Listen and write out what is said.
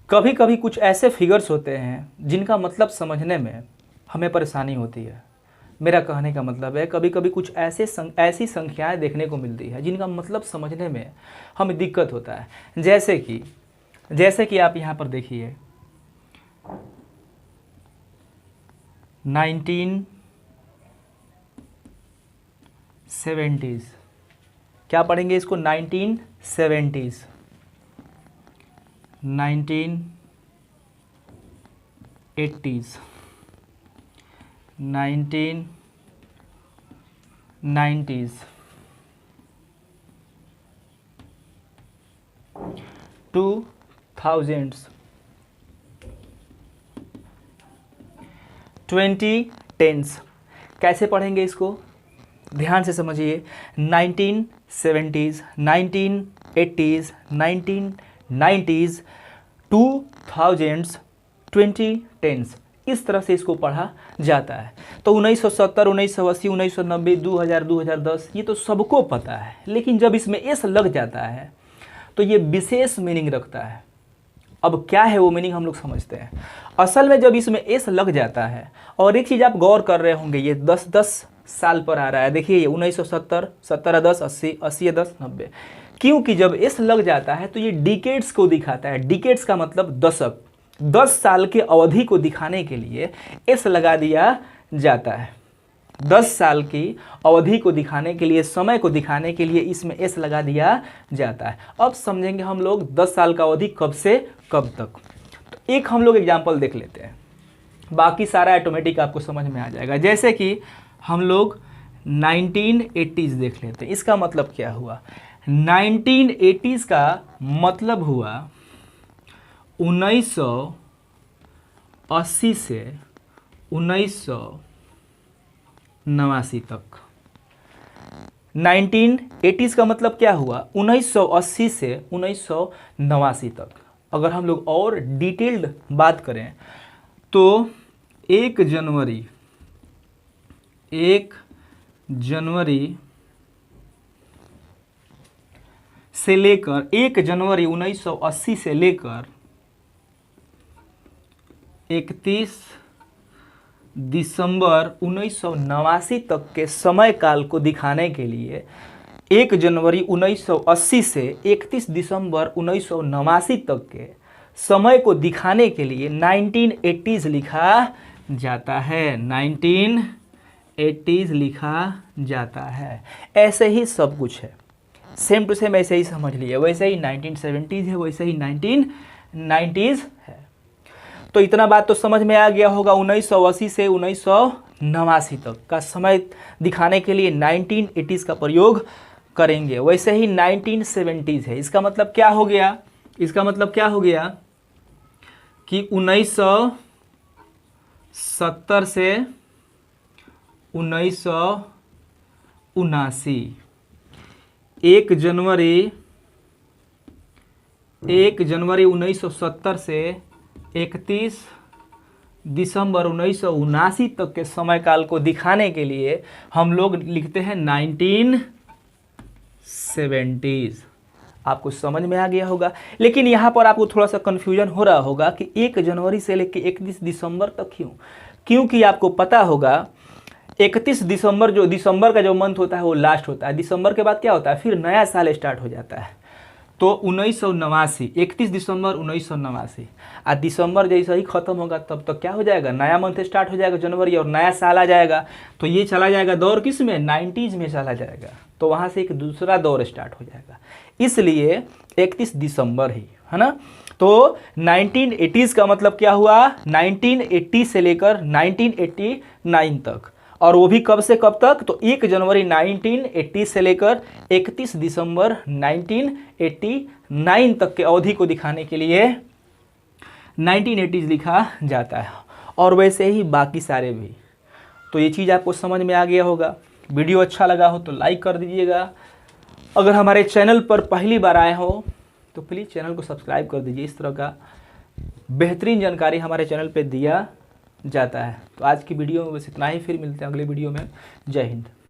कभी कभी कुछ ऐसे फिगर्स होते हैं जिनका मतलब समझने में हमें परेशानी होती है। मेरा कहने का मतलब है कभी कभी कुछ ऐसी संख्याएं देखने को मिलती है जिनका मतलब समझने में हमें दिक्कत होता है। जैसे कि आप यहाँ पर देखिए 1970s, क्या पढ़ेंगे इसको 1970s, 1980s, 1990s, 2000s, 2010s। कैसे पढ़ेंगे इसको, ध्यान से समझिए। 1970s, 1980s, 1990s, 2000s, 2010s, इस तरह से इसको पढ़ा जाता है। तो 1970, 1980, 1990, 2000, 2010 ये तो सबको पता है, लेकिन जब इसमें एस लग जाता है तो ये विशेष मीनिंग रखता है। अब क्या है वो मीनिंग हम लोग समझते हैं। असल में जब इसमें एस लग जाता है, और एक चीज़ आप गौर कर रहे होंगे, ये 10-10 साल पर आ रहा है। देखिए ये 1970, 17-10, 80, 80-10, 90। क्योंकि जब एस लग जाता है तो ये डिकेड्स को दिखाता है। डिकेड्स का मतलब दशक, 10 साल के अवधि को दिखाने के लिए एस लगा दिया जाता है। 10 साल की अवधि को दिखाने के लिए, समय को दिखाने के लिए इसमें एस लगा दिया जाता है। अब समझेंगे हम लोग 10 साल का अवधि कब से कब तक। तो एक हम लोग एग्जाम्पल देख लेते हैं, बाकी सारा ऑटोमेटिक आपको समझ में आ जाएगा। जैसे कि हम लोग 1980s देख लेते हैं। इसका मतलब क्या हुआ, 1980s का मतलब हुआ 1980 से 1989 तक। 1980s का मतलब क्या हुआ, 1980 से 1989 तक। अगर हम लोग और डिटेल्ड बात करें तो 1 जनवरी से लेकर 1 जनवरी 1980 से लेकर 31 दिसंबर 1989 तक के समय काल को दिखाने के लिए 1 जनवरी 1980 से 31 दिसंबर 1989 तक के समय को दिखाने के लिए 1980s लिखा जाता है। 1980s लिखा जाता है। ऐसे ही सब कुछ है, सेम टू सेम ऐसे ही समझ लिए। वैसे ही 1970s है, वैसे ही 1990s है। तो इतना बात तो समझ में आ गया होगा। 1980 से 1989 तक का समय दिखाने के लिए 1980s का प्रयोग करेंगे। वैसे ही 1970s है। इसका मतलब क्या हो गया, इसका मतलब क्या हो गया कि 1970 से 1979, 1 जनवरी 1970 से 31 दिसंबर 1979 तक के समय काल को दिखाने के लिए हम लोग लिखते हैं 1970s। आपको समझ में आ गया होगा। लेकिन यहाँ पर आपको थोड़ा सा कन्फ्यूजन हो रहा होगा कि 1 जनवरी से लेकर 31 दिसंबर तक क्यों। क्योंकि आपको पता होगा 31 दिसंबर, जो दिसंबर का जो मंथ होता है वो लास्ट होता है। दिसंबर के बाद क्या होता है, फिर नया साल स्टार्ट हो जाता है। तो 1989, 31 दिसंबर 1989, और दिसंबर जैसे ही खत्म होगा तब तक क्या हो जाएगा, नया मंथ स्टार्ट हो जाएगा जनवरी, और नया साल आ जाएगा। तो ये चला जाएगा दौर किस में, 90s में चला जाएगा। तो वहाँ से एक दूसरा दौर स्टार्ट हो जाएगा। इसलिए 31 दिसंबर ही है ना। तो 1980s का मतलब क्या हुआ, 1980 से लेकर 1989 तक, और वो भी कब से कब तक, तो 1 जनवरी 1980 से लेकर 31 दिसंबर 1989 तक के अवधि को दिखाने के लिए 1980s लिखा जाता है। और वैसे ही बाकी सारे भी। तो ये चीज़ आपको समझ में आ गया होगा। वीडियो अच्छा लगा हो तो लाइक कर दीजिएगा। अगर हमारे चैनल पर पहली बार आए हो तो प्लीज़ चैनल को सब्सक्राइब कर दीजिए। इस तरह का बेहतरीन जानकारी हमारे चैनल पे दिया जाता है। तो आज की वीडियो में बस इतना ही, फिर मिलते हैं अगले वीडियो में। जय हिंद।